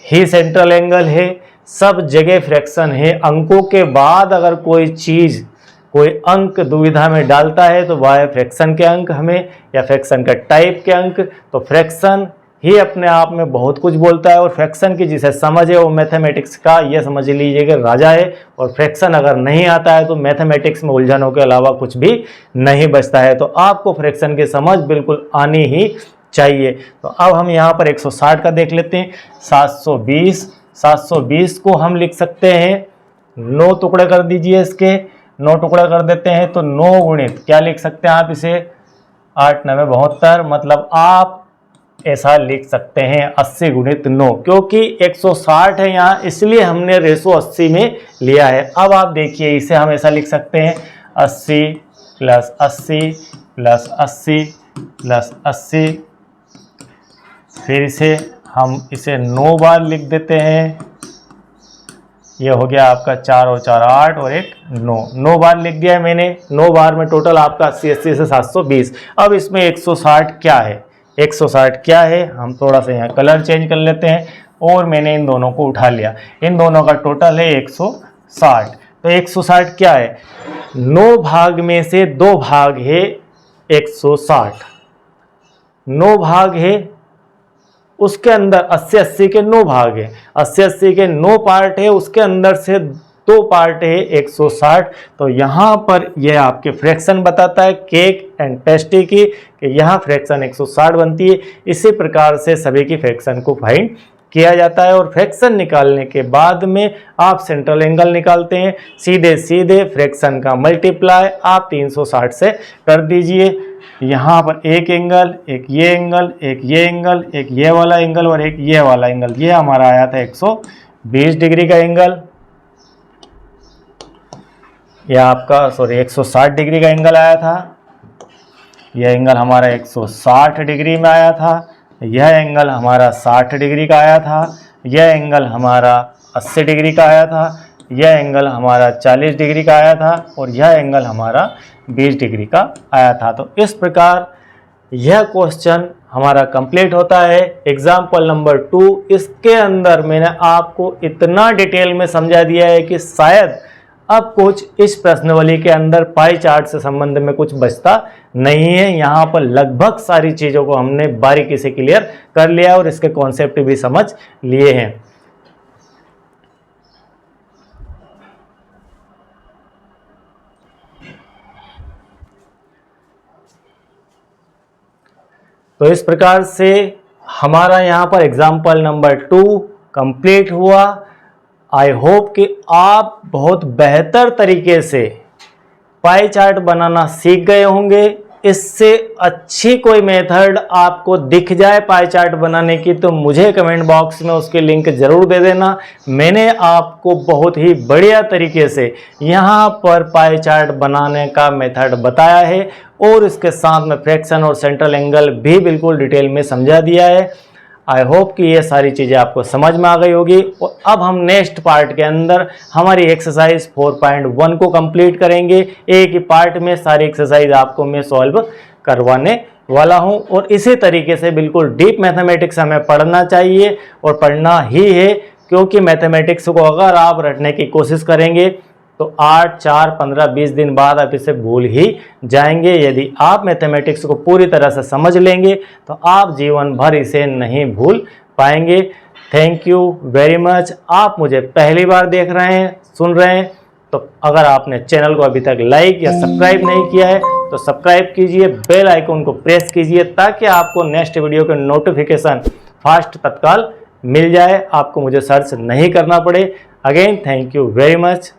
ही सेंट्रल एंगल है, सब जगह फ्रैक्शन है। अंकों के बाद अगर कोई चीज़, कोई अंक दुविधा में डालता है तो वह है फ्रैक्शन के अंक हमें, या फ्रैक्शन का टाइप के अंक। तो फ्रैक्शन ही अपने आप में बहुत कुछ बोलता है और फ्रैक्शन की जिसे समझ है वो मैथमेटिक्स का, ये समझ लीजिए कि राजा है। और फ्रैक्शन अगर नहीं आता है तो मैथमेटिक्स में उलझनों के अलावा कुछ भी नहीं बचता है। तो आपको फ्रैक्शन की समझ बिल्कुल आनी ही चाहिए। तो अब हम यहाँ पर 160 का देख लेते हैं। 720 को हम लिख सकते हैं, 9 टुकड़े कर दीजिए इसके, 9 टुकड़े कर देते हैं तो 9 गुणित क्या लिख सकते हैं आप इसे? 8 9 72, मतलब आप ऐसा लिख सकते हैं 80 गुणित 9, क्योंकि 160 है यहाँ इसलिए हमने रेशो 80 में लिया है। अब आप देखिए इसे हम ऐसा लिख सकते हैं 80 प्लस 80 प्लस 80 प्लस 80, फिर इसे हम इसे 9 बार लिख देते हैं। ये हो गया आपका 4 और 4 8 और एक 9 बार लिख दिया है मैंने। 9 बार में टोटल आपका 80 से 720। अब इसमें 160 क्या है? 160 क्या है? हम थोड़ा सा यहाँ कलर चेंज कर लेते हैं और मैंने इन दोनों को उठा लिया। इन दोनों का टोटल है 160। 160। तो 160 क्या है, 9 भाग में से 2 भाग है 160, 9 भाग है, उसके अंदर 80-80 के 9 भाग है, 80-80 के 9 पार्ट है, उसके अंदर से 2 पार्ट है 160। तो यहाँ पर यह आपके फ्रैक्शन बताता है केक एंड पेस्ट्री की, कि यहाँ फ्रैक्शन 160 बनती है। इसी प्रकार से सभी की फ्रैक्शन को फाइंड किया जाता है और फ्रैक्शन निकालने के बाद में आप सेंट्रल एंगल निकालते हैं। सीधे सीधे फ्रैक्शन का मल्टीप्लाई आप 360 से कर दीजिए। यहाँ पर एक एंगल, एक ये एंगल, एक ये एंगल, एक ये वाला एंगल और एक ये वाला एंगल, ये हमारा आया था 120 डिग्री का एंगल। यह आपका 160 डिग्री का एंगल आया था। यह एंगल हमारा 160 डिग्री में आया था। यह एंगल हमारा 60 डिग्री का आया था। यह एंगल हमारा 80 डिग्री का आया था। यह एंगल हमारा 40 डिग्री का आया था और यह एंगल हमारा 20 डिग्री का आया था। तो इस प्रकार यह क्वेश्चन हमारा कंप्लीट होता है। एग्जाम्पल नंबर 2, इसके अंदर मैंने आपको इतना डिटेल में समझा दिया है कि शायद अब कुछ इस प्रश्नावली के अंदर पाई चार्ट से संबंध में कुछ बचता नहीं है। यहाँ पर लगभग सारी चीज़ों को हमने बारीकी से क्लियर कर लिया और इसके कॉन्सेप्ट भी समझ लिए हैं। तो इस प्रकार से हमारा यहाँ पर एग्जाम्पल नंबर 2 कंप्लीट हुआ। आई होप कि आप बहुत बेहतर तरीके से पाई चार्ट बनाना सीख गए होंगे। इससे अच्छी कोई मेथड आपको दिख जाए पाई चार्ट बनाने की तो मुझे कमेंट बॉक्स में उसकी लिंक ज़रूर दे देना। मैंने आपको बहुत ही बढ़िया तरीके से यहाँ पर पाई चार्ट बनाने का मेथड बताया है और इसके साथ में फ्रैक्शन और सेंट्रल एंगल भी बिल्कुल डिटेल में समझा दिया है। आई होप कि ये सारी चीज़ें आपको समझ में आ गई होगी। और अब हम नेक्स्ट पार्ट के अंदर हमारी एक्सरसाइज 4.1 को कंप्लीट करेंगे। एक ही पार्ट में सारी एक्सरसाइज आपको मैं सॉल्व करवाने वाला हूं और इसी तरीके से बिल्कुल डीप मैथमेटिक्स हमें पढ़ना चाहिए और पढ़ना ही है, क्योंकि मैथमेटिक्स को अगर आप रटने की कोशिश करेंगे तो 8, 4, 15, 20 दिन बाद आप इसे भूल ही जाएंगे। यदि आप मैथमेटिक्स को पूरी तरह से समझ लेंगे तो आप जीवन भर इसे नहीं भूल पाएंगे। Thank you very much. आप मुझे पहली बार देख रहे हैं, सुन रहे हैं, तो अगर आपने चैनल को अभी तक लाइक या सब्सक्राइब नहीं किया है तो सब्सक्राइब कीजिए, बेल आइकन को प्रेस कीजिए ताकि आपको नेक्स्ट वीडियो के नोटिफिकेशन फास्ट तत्काल मिल जाए, आपको मुझे सर्च नहीं करना पड़े। Again thank you very much.